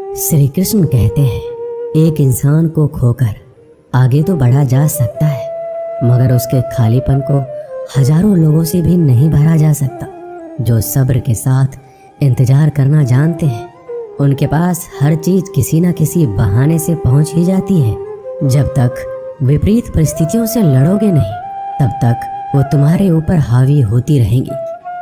श्री कृष्ण कहते हैं, एक इंसान को खोकर आगे तो बढ़ा जा सकता है, मगर उसके खालीपन को हजारों लोगों से भी नहीं भरा जा सकता। जो सब्र के साथ इंतजार करना जानते हैं, उनके पास हर चीज किसी न किसी बहाने से पहुंच ही जाती है। जब तक विपरीत परिस्थितियों से लड़ोगे नहीं, तब तक वो तुम्हारे ऊपर हावी होती रहेंगी।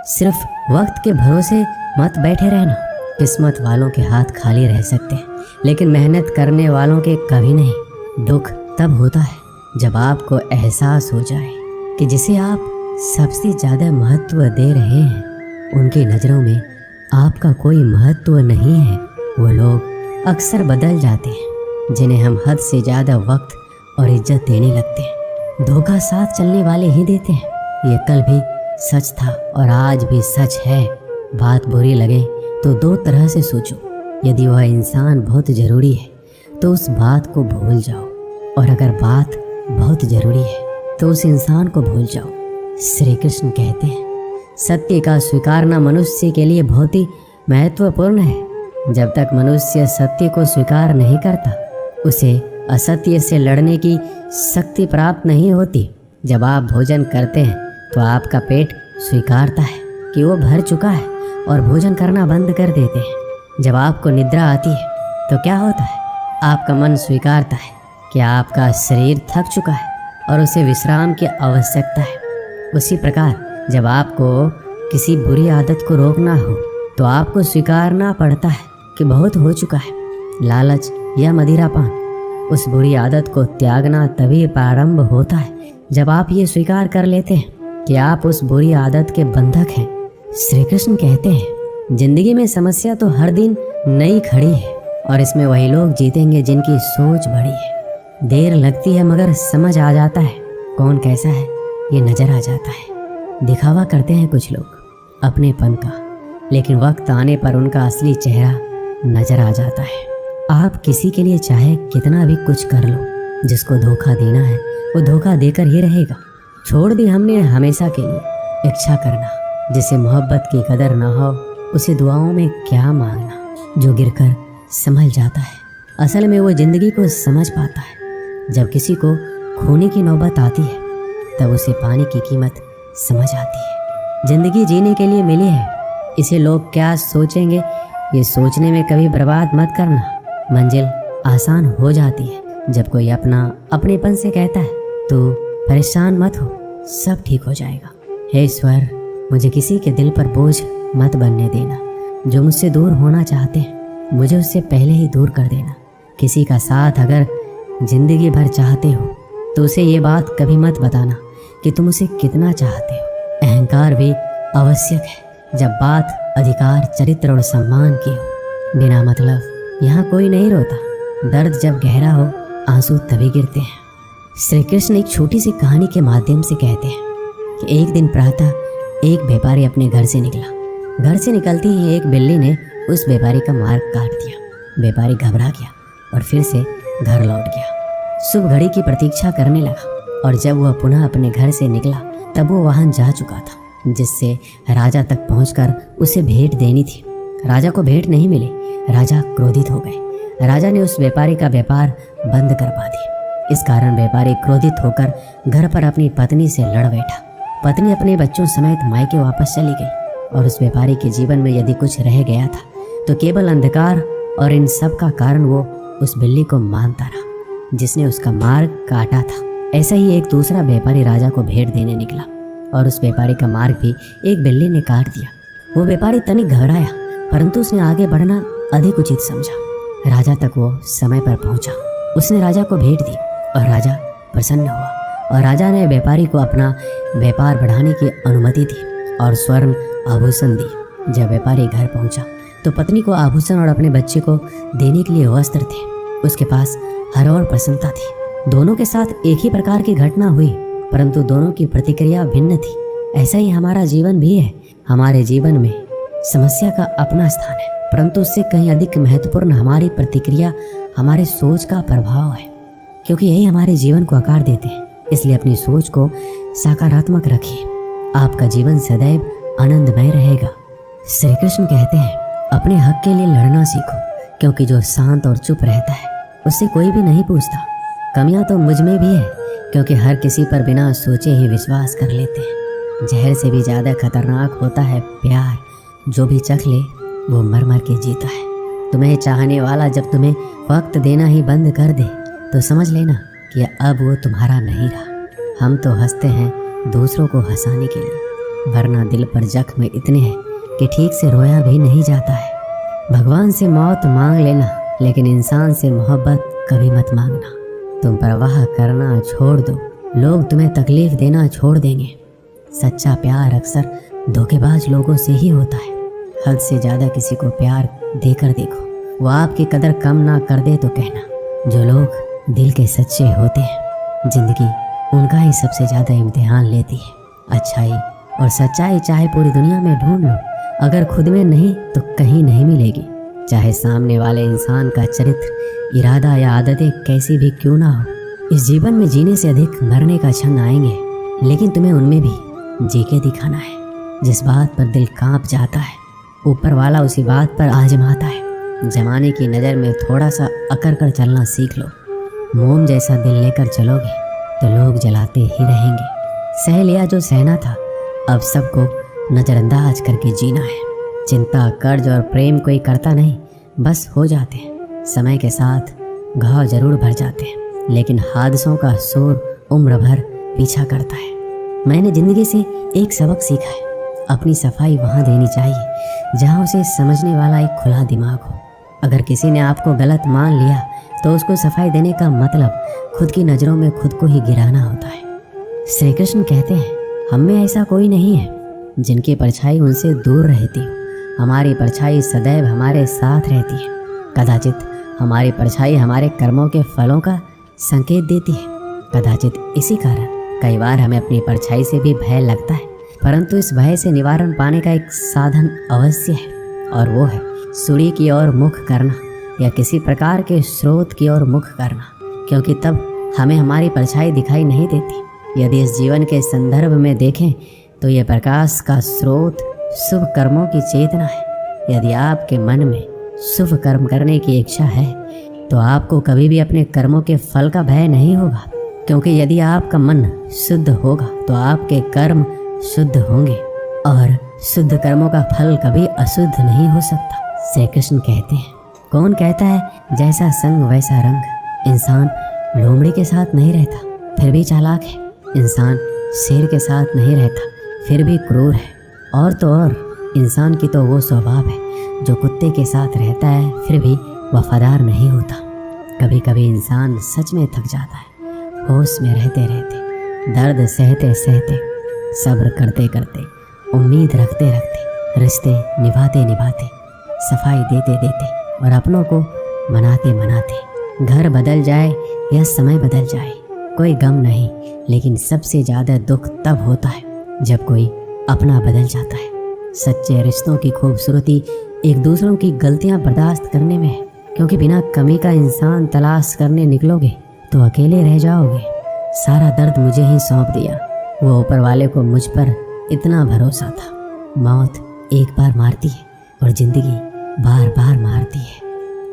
सिर्फ वक्त के भरोसे मत बैठे रहना। किस्मत वालों के हाथ खाली रह सकते हैं, लेकिन मेहनत करने वालों के कभी नहीं। दुख तब होता है जब आपको एहसास हो जाए कि जिसे आप सबसे ज़्यादा महत्व दे रहे हैं, उनकी नज़रों में आपका कोई महत्व नहीं है। वो लोग अक्सर बदल जाते हैं जिन्हें हम हद से ज़्यादा वक्त और इज्जत देने लगते हैं। धोखा साथ चलने वाले ही देते हैं। ये कल भी सच था और आज भी सच है। बात बुरी लगे तो दो तरह से सोचो। यदि वह इंसान बहुत ज़रूरी है तो उस बात को भूल जाओ, और अगर बात बहुत ज़रूरी है तो उस इंसान को भूल जाओ। श्री कृष्ण कहते हैं, सत्य का स्वीकारना मनुष्य के लिए बहुत ही महत्वपूर्ण है। जब तक मनुष्य सत्य को स्वीकार नहीं करता, उसे असत्य से लड़ने की शक्ति प्राप्त नहीं होती। जब आप भोजन करते हैं तो आपका पेट स्वीकारता है कि वो भर चुका है और भोजन करना बंद कर देते हैं। जब आपको निद्रा आती है तो क्या होता है? आपका मन स्वीकारता है कि आपका शरीर थक चुका है और उसे विश्राम की आवश्यकता है। उसी प्रकार जब आपको किसी बुरी आदत को रोकना हो तो आपको स्वीकारना पड़ता है कि बहुत हो चुका है। लालच या मदिरापान, उस बुरी आदत को त्यागना तभी प्रारंभ होता है जब आप ये स्वीकार कर लेते हैं कि आप उस बुरी आदत के बंधक हैं। श्री कृष्ण कहते हैं, जिंदगी में समस्या तो हर दिन नई खड़ी है और इसमें वही लोग जीतेंगे जिनकी सोच बड़ी है। देर लगती है मगर समझ आ जाता है कौन कैसा है, ये नजर आ जाता है। दिखावा करते हैं कुछ लोग अपनेपन का, लेकिन वक्त आने पर उनका असली चेहरा नजर आ जाता है। आप किसी के लिए चाहे कितना भी कुछ कर लो, जिसको धोखा देना है वो धोखा देकर ही रहेगा। छोड़ दी हमने हमेशा के लिए इच्छा करना। जिसे मोहब्बत की कदर ना हो, उसे दुआओं में क्या मांगना। जो गिरकर संभल जाता है, असल में वो जिंदगी को समझ पाता है। जब किसी को खोने की नौबत आती है, तब उसे पाने की कीमत समझ आती है। जिंदगी जीने के लिए मिली है, इसे लोग क्या सोचेंगे ये सोचने में कभी बर्बाद मत करना। मंजिल आसान हो जाती है जब कोई अपनेपन से कहता है, तू परेशान मत हो, सब ठीक हो जाएगा। हे ईश्वर, मुझे किसी के दिल पर बोझ मत बनने देना। जो मुझसे दूर होना चाहते हैं, मुझे उससे पहले ही दूर कर देना। किसी का साथ अगर जिंदगी भर चाहते हो तो उसे ये बात कभी मत बताना कि तुम उसे कितना चाहते हो। अहंकार भी आवश्यक है जब बात अधिकार, चरित्र और सम्मान की हो। बिना मतलब यहाँ कोई नहीं रोता। दर्द जब गहरा हो, आंसू तभी गिरते हैं। श्री कृष्ण एक छोटी सी कहानी के माध्यम से कहते हैं कि एक दिन प्रातः एक व्यापारी अपने घर से निकला। घर से निकलते ही एक बिल्ली ने उस व्यापारी का मार्ग काट दिया। व्यापारी घबरा गया और फिर से घर लौट गया। शुभ घड़ी की प्रतीक्षा करने लगा और जब वह पुनः अपने घर से निकला तब वो वहां जा चुका था जिससे राजा तक पहुंचकर उसे भेंट देनी थी। राजा को भेंट नहीं मिली। राजा क्रोधित हो गए। राजा ने उस व्यापारी का व्यापार बंद करवा दिया। इस कारण व्यापारी क्रोधित होकर घर पर अपनी पत्नी से लड़ बैठा। पत्नी अपने बच्चों समेत मायके वापस चली गई और उस व्यापारी के जीवन में यदि कुछ रह गया था तो केवल अंधकार, और इन सब का कारण वो उस बिल्ली को मानता रहा जिसने उसका मार्ग काटा था। ऐसा ही एक दूसरा व्यापारी राजा को भेंट देने निकला और उस व्यापारी का मार्ग भी एक बिल्ली ने काट दिया। वो व्यापारी तनिक घबराया, परंतु उसने आगे बढ़ना अधिक उचित समझा। राजा तक वो समय पर पहुंचा। उसने राजा को भेंट दी और राजा प्रसन्न हुआ और राजा ने व्यापारी को अपना व्यापार बढ़ाने की अनुमति दी और स्वर्ण आभूषण दी। जब व्यापारी घर पहुंचा तो पत्नी को आभूषण और अपने बच्चे को देने के लिए वस्त्र थे। उसके पास हर और प्रसन्नता थी। दोनों के साथ एक ही प्रकार की घटना हुई, परंतु दोनों की प्रतिक्रिया भिन्न थी। ऐसा ही हमारा जीवन भी है। हमारे जीवन में समस्या का अपना स्थान है, परंतु उससे कहीं अधिक महत्वपूर्ण हमारी प्रतिक्रिया, हमारे सोच का प्रभाव है, क्योंकि यही हमारे जीवन को आकार देते हैं। इसलिए अपनी सोच को सकारात्मक रखिए। आपका जीवन सदैव आनंदमय रहेगा। श्री कृष्ण कहते हैं, अपने हक के लिए लड़ना सीखो, क्योंकि जो शांत और चुप रहता है उससे कोई भी नहीं पूछता। कमियां तो मुझ में भी है, क्योंकि हर किसी पर बिना सोचे ही विश्वास कर लेते हैं। जहर से भी ज़्यादा खतरनाक होता है प्यार, जो भी चख ले वो मर मर के जीता है। तुम्हें चाहने वाला जब तुम्हें वक्त देना ही बंद कर दे तो समझ लेना कि अब वो तुम्हारा नहीं रहा। हम तो हंसते हैं दूसरों को हंसाने के लिए, वरना दिल पर जख्म इतने हैं कि ठीक से रोया भी नहीं जाता है। भगवान से मौत मांग लेना, लेकिन इंसान से मोहब्बत कभी मत मांगना। तुम परवाह करना छोड़ दो, लोग तुम्हें तकलीफ देना छोड़ देंगे। सच्चा प्यार अक्सर धोखेबाज लोगों से ही होता है। हद से ज़्यादा किसी को प्यार देकर देखो, वो आपकी कदर कम ना कर दे तो कहना। जो लोग दिल के सच्चे होते हैं, जिंदगी उनका ही सबसे ज़्यादा इम्तिहान लेती है। अच्छाई और सच्चाई चाहे पूरी दुनिया में ढूंढ लो, अगर खुद में नहीं तो कहीं नहीं मिलेगी। चाहे सामने वाले इंसान का चरित्र, इरादा या आदतें कैसी भी क्यों ना हो। इस जीवन में जीने से अधिक मरने का क्षण आएंगे, लेकिन तुम्हें उनमें भी जी के दिखाना है। जिस बात पर दिल कांप जाता है, ऊपर वाला उसी बात पर आजमाता है। जमाने की नज़र में थोड़ा सा अकड़ कर चलना सीख लो। मोम जैसा दिल लेकर चलोगे तो लोग जलाते ही रहेंगे। सह लिया जो सहना था, अब सबको नज़रअंदाज करके जीना है। चिंता, कर्ज और प्रेम कोई करता नहीं, बस हो जाते हैं। समय के साथ घाव जरूर भर जाते हैं, लेकिन हादसों का शोर उम्र भर पीछा करता है। मैंने ज़िंदगी से एक सबक सीखा है, अपनी सफाई वहाँ देनी चाहिए जहाँ उसे समझने वाला एक खुला दिमाग हो। अगर किसी ने आपको गलत मान लिया तो उसको सफाई देने का मतलब खुद की नज़रों में खुद को ही गिराना होता है। श्री कृष्ण कहते हैं, हम में ऐसा कोई नहीं है जिनकी परछाई उनसे दूर रहती हो। हमारी परछाई सदैव हमारे साथ रहती है। कदाचित हमारी परछाई हमारे कर्मों के फलों का संकेत देती है। कदाचित इसी कारण कई बार हमें अपनी परछाई से भी भय लगता है, परंतु इस भय से निवारण पाने का एक साधन अवश्य है, और वो है सूर्य की ओर मुख करना या किसी प्रकार के स्रोत की ओर मुख करना, क्योंकि तब हमें हमारी परछाई दिखाई नहीं देती। यदि इस जीवन के संदर्भ में देखें तो यह प्रकाश का स्रोत शुभ कर्मों की चेतना है। यदि आपके मन में शुभ कर्म करने की इच्छा है तो आपको कभी भी अपने कर्मों के फल का भय नहीं होगा, क्योंकि यदि आपका मन शुद्ध होगा तो आपके कर्म शुद्ध होंगे, और शुद्ध कर्मों का फल कभी अशुद्ध नहीं हो सकता। श्री कृष्ण कहते हैं, कौन कहता है जैसा संग वैसा रंग। इंसान लोमड़ी के साथ नहीं रहता फिर भी चालाक है। इंसान शेर के साथ नहीं रहता फिर भी क्रूर है। और तो और इंसान की तो वो स्वभाव है जो कुत्ते के साथ रहता है फिर भी वफादार नहीं होता। कभी कभी इंसान सच में थक जाता है, होश में रहते रहते, दर्द सहते सहते, सब्र करते करते, उम्मीद रखते रखते, रिश्ते निभाते निभाते, सफाई देते देते और अपनों को मनाते मनाते। घर बदल जाए या समय बदल जाए कोई गम नहीं, लेकिन सबसे ज़्यादा दुख तब होता है जब कोई अपना बदल जाता है। सच्चे रिश्तों की खूबसूरती एक दूसरों की गलतियां बर्दाश्त करने में है, क्योंकि बिना कमी का इंसान तलाश करने निकलोगे तो अकेले रह जाओगे। सारा दर्द मुझे ही सौंप दिया, वो ऊपर वाले को मुझ पर इतना भरोसा था। मौत एक बार मारती है और ज़िंदगी बार बार मारती है।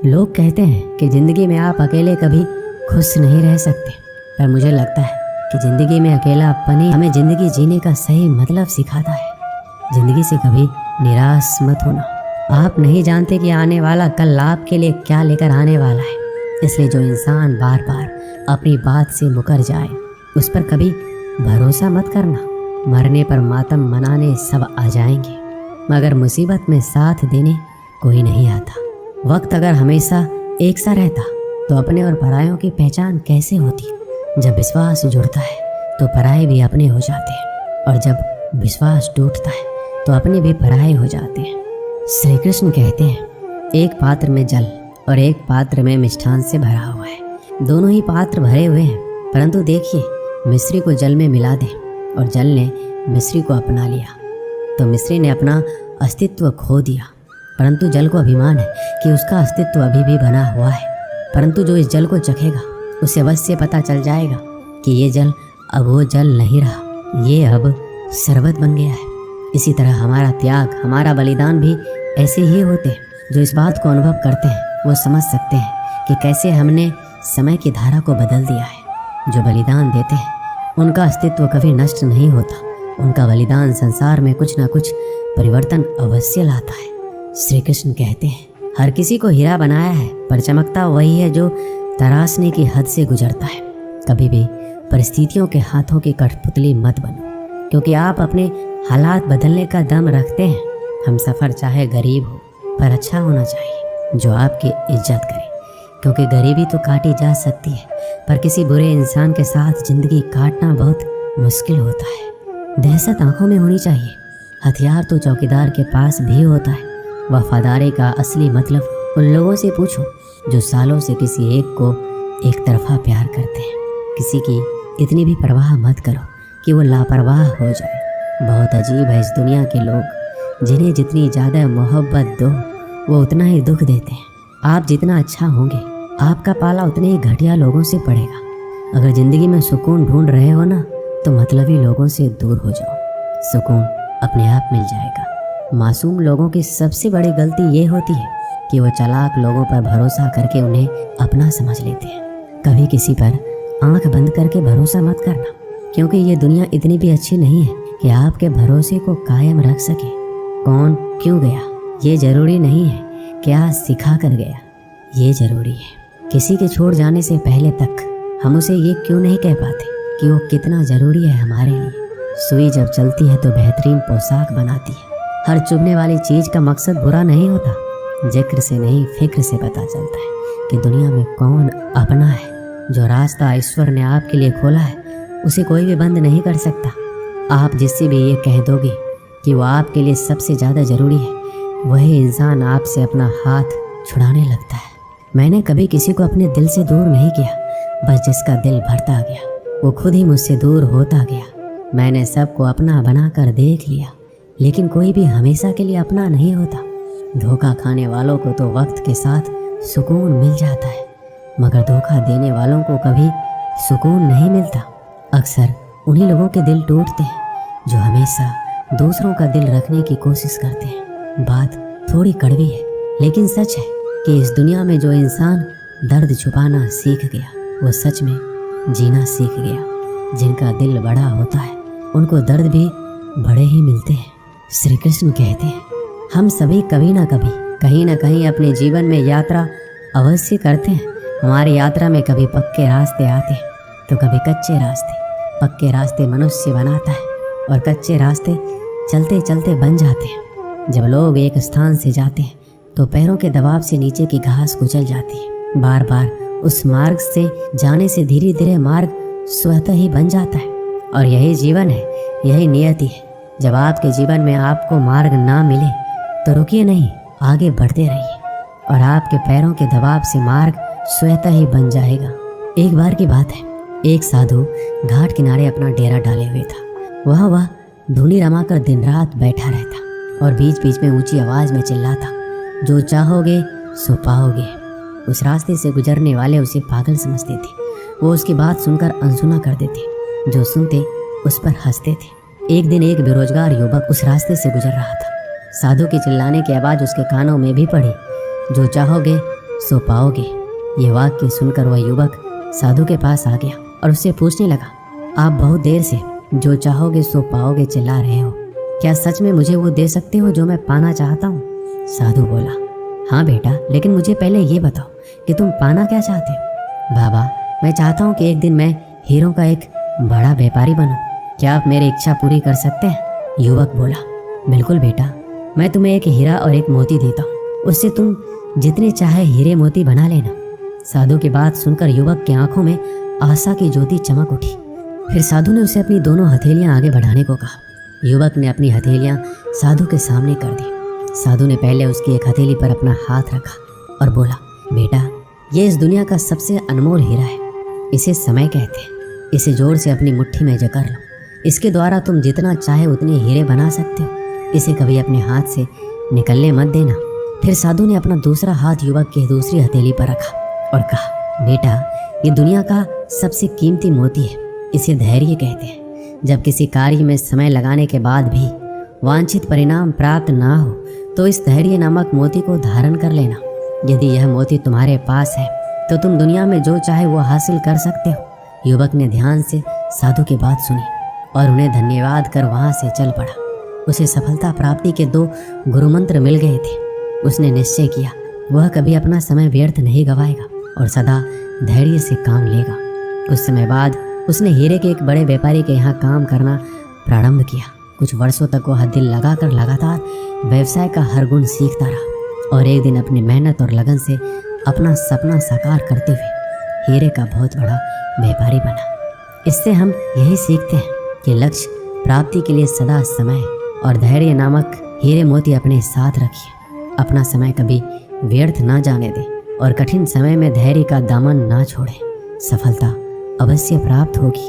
लोग कहते हैं कि ज़िंदगी में आप अकेले कभी खुश नहीं रह सकते, पर मुझे लगता है कि ज़िंदगी में अकेलापन ही हमें ज़िंदगी जीने का सही मतलब सिखाता है। ज़िंदगी से कभी निराश मत होना। आप नहीं जानते कि आने वाला कल आपके लिए क्या लेकर आने वाला है, इसलिए जो इंसान बार बार अपनी बात से मुकर जाए उस पर कभी भरोसा मत करना। मरने पर मातम मनाने सब आ जाएंगे, मगर मुसीबत में साथ देने कोई नहीं आता। वक्त अगर हमेशा एक सा रहता तो अपने और परायों की पहचान कैसे होती। जब विश्वास जुड़ता है तो पराये भी अपने हो जाते हैं, और जब विश्वास टूटता है तो अपने भी पराये हो जाते हैं। श्री कृष्ण कहते हैं, एक पात्र में जल और एक पात्र में मिष्ठान से भरा हुआ है। दोनों ही पात्र भरे हुए हैं, परंतु देखिए, मिश्री को जल में मिला दे और जल ने मिश्री को अपना लिया तो मिश्री ने अपना अस्तित्व खो दिया। परंतु जल को अभिमान है कि उसका अस्तित्व अभी भी बना हुआ है। परंतु जो इस जल को चखेगा उसे अवश्य पता चल जाएगा कि ये जल अब वो जल नहीं रहा, ये अब शरबत बन गया है। इसी तरह हमारा त्याग, हमारा बलिदान भी ऐसे ही होते हैं जो इस बात को अनुभव करते हैं वो समझ सकते हैं कि कैसे हमने समय की धारा को बदल दिया है। जो बलिदान देते हैं उनका अस्तित्व कभी नष्ट नहीं होता। उनका बलिदान संसार में कुछ ना कुछ परिवर्तन अवश्य लाता है। श्री कृष्ण कहते हैं, हर किसी को हीरा बनाया है, पर चमकता वही है जो तराशने की हद से गुजरता है। कभी भी परिस्थितियों के हाथों की कठपुतली मत बनो, क्योंकि आप अपने हालात बदलने का दम रखते हैं। हम सफ़र चाहे गरीब हो, पर अच्छा होना चाहिए जो आपकी इज्जत करे, क्योंकि गरीबी तो काटी जा सकती है, पर किसी बुरे इंसान के साथ जिंदगी काटना बहुत मुश्किल होता है। दहशत आंखों में होनी चाहिए। हथियार तो चौकीदार के पास भी होता है। वफादारी का असली मतलब उन लोगों से पूछो जो सालों से किसी एक को एक तरफा प्यार करते हैं। किसी की इतनी भी परवाह मत करो कि वो लापरवाह हो जाए। बहुत अजीब है इस दुनिया के लोग, जिन्हें जितनी ज़्यादा मोहब्बत दो वो उतना ही दुख देते हैं। आप जितना अच्छा होंगे आपका पाला उतने ही घटिया लोगों से पड़ेगा। अगर ज़िंदगी में सुकून ढूंढ रहे हो ना, तो मतलबी लोगों से दूर हो जाओ, सुकून अपने आप मिल जाएगा। मासूम लोगों की सबसे बड़ी गलती ये होती है कि वो चालाक लोगों पर भरोसा करके उन्हें अपना समझ लेते हैं। कभी किसी पर आंख बंद करके भरोसा मत करना, क्योंकि ये दुनिया इतनी भी अच्छी नहीं है कि आपके भरोसे को कायम रख सके। कौन क्यों गया ये जरूरी नहीं है, क्या सिखा कर गया ये जरूरी है। किसी के छोड़ जाने से पहले तक हम उसे ये क्यों नहीं कह पाते कि वो कितना ज़रूरी है हमारे लिए। सुई जब चलती है तो बेहतरीन पोशाक बनाती है। हर चुभने वाली चीज़ का मकसद बुरा नहीं होता। जिक्र से नहीं फिक्र से पता चलता है कि दुनिया में कौन अपना है। जो रास्ता ईश्वर ने आपके लिए खोला है उसे कोई भी बंद नहीं कर सकता। आप जिससे भी ये कह दोगे कि वो आपके लिए सबसे ज़्यादा ज़रूरी है, वही इंसान आपसे अपना हाथ छुड़ाने लगता है। मैंने कभी किसी को अपने दिल से दूर नहीं किया, बस जिसका दिल भरता गया वो खुद ही मुझसे दूर होता गया। मैंने सबको अपना बनाकर देख लिया, लेकिन कोई भी हमेशा के लिए अपना नहीं होता। धोखा खाने वालों को तो वक्त के साथ सुकून मिल जाता है, मगर धोखा देने वालों को कभी सुकून नहीं मिलता। अक्सर उन्हीं लोगों के दिल टूटते हैं जो हमेशा दूसरों का दिल रखने की कोशिश करते हैं। बात थोड़ी कड़वी है, लेकिन सच है कि इस दुनिया में जो इंसान दर्द छुपाना सीख गया वो सच में जीना सीख गया। जिनका दिल बड़ा होता है उनको दर्द भी बड़े ही मिलते हैं। श्री कृष्ण कहते हैं, हम सभी कभी ना कभी कहीं ना कहीं अपने जीवन में यात्रा अवश्य करते हैं। हमारी यात्रा में कभी पक्के रास्ते आते हैं तो कभी कच्चे रास्ते। पक्के रास्ते मनुष्य बनाता है और कच्चे रास्ते चलते चलते बन जाते हैं। जब लोग एक स्थान से जाते हैं तो पैरों के दबाव से नीचे की घास कुचल जाती है। बार बार उस मार्ग से जाने से धीरे धीरे मार्ग स्वतः ही बन जाता है। और यही जीवन है, यही नियति है। जब आपके जीवन में आपको मार्ग ना मिले तो रुकिए नहीं, आगे बढ़ते रहिए और आपके पैरों के दबाव से मार्ग स्वतः ही बन जाएगा। एक बार की बात है, एक साधु घाट किनारे अपना डेरा डाले हुए था। वह धुनी रमाकर दिन रात बैठा रहता और बीच बीच में ऊंची आवाज में चिल्लाता, जो चाहोगे सो पाओगे। उस रास्ते से गुजरने वाले उसे पागल समझते थे। वो उसकी बात सुनकर अनसुना कर देते, जो सुनते उस पर हंसते थे। एक दिन एक बेरोजगार युवक उस रास्ते से गुजर रहा था। साधु के चिल्लाने की आवाज़ उसके कानों में भी पड़ी, जो चाहोगे सो पाओगे। ये वाक्य सुनकर वह युवक साधु के पास आ गया और उससे पूछने लगा, आप बहुत देर से जो चाहोगे सो पाओगे चिल्ला रहे हो, क्या सच में मुझे वो दे सकते हो जो मैं पाना चाहता हूँ? साधु बोला, हाँ बेटा, लेकिन मुझे पहले ये बताओ कि तुम पाना क्या चाहते हो? बाबा, मैं चाहता हूँ कि एक दिन मैं हीरों का एक बड़ा व्यापारी बनूं। क्या आप मेरी इच्छा पूरी कर सकते हैं? युवक बोला, बिल्कुल बेटा, मैं तुम्हें एक हीरा और एक मोती देता हूँ, उससे तुम जितने चाहे हीरे मोती बना लेना। साधु की बात सुनकर युवक की आंखों में आशा की ज्योति चमक उठी। फिर साधु ने उसे अपनी दोनों हथेलियां आगे बढ़ाने को कहा। युवक ने अपनी हथेलियां साधु के सामने कर दी। साधु ने पहले उसकी एक हथेली पर अपना हाथ रखा और बोला, बेटा, ये इस दुनिया का सबसे अनमोल हीरा है। इसे समय कहते हैं। इसे जोर से अपनी मुट्ठी में जकड़ लो। इसके द्वारा तुम जितना चाहे उतने हीरे बना सकते हो। इसे कभी अपने हाथ से निकलने मत देना। फिर साधु ने अपना दूसरा हाथ युवक की दूसरी हथेली पर रखा और कहा, बेटा, ये दुनिया का सबसे कीमती मोती है। इसे धैर्य कहते हैं। जब किसी कार्य में समय लगाने के बाद भी वांछित परिणाम प्राप्त ना हो तो इस धैर्य नामक मोती को धारण कर लेना। यदि यह मोती तुम्हारे पास है तो तुम दुनिया में जो चाहे वो हासिल कर सकते हो। युवक ने ध्यान से साधु की बात सुनी और उन्हें धन्यवाद कर वहाँ से चल पड़ा। उसे सफलता प्राप्ति के 2 गुरुमंत्र मिल गए थे। उसने निश्चय किया वह कभी अपना समय व्यर्थ नहीं गवाएगा और सदा धैर्य से काम लेगा। कुछ समय बाद उसने हीरे के एक बड़े व्यापारी के यहाँ काम करना प्रारंभ किया। कुछ वर्षों तक वह दिल लगाकर लगातार व्यवसाय का हर गुण सीखता रहा और एक दिन अपनी मेहनत और लगन से अपना सपना साकार करते हुए हीरे का बहुत बड़ा व्यापारी बना। इससे हम यही सीखते हैं कि लक्ष्य प्राप्ति के लिए सदा समय और धैर्य नामक हीरे मोती अपने साथ रखिए। अपना समय कभी व्यर्थ ना जाने दें और कठिन समय में धैर्य का दामन ना छोड़ें। सफलता अवश्य प्राप्त होगी।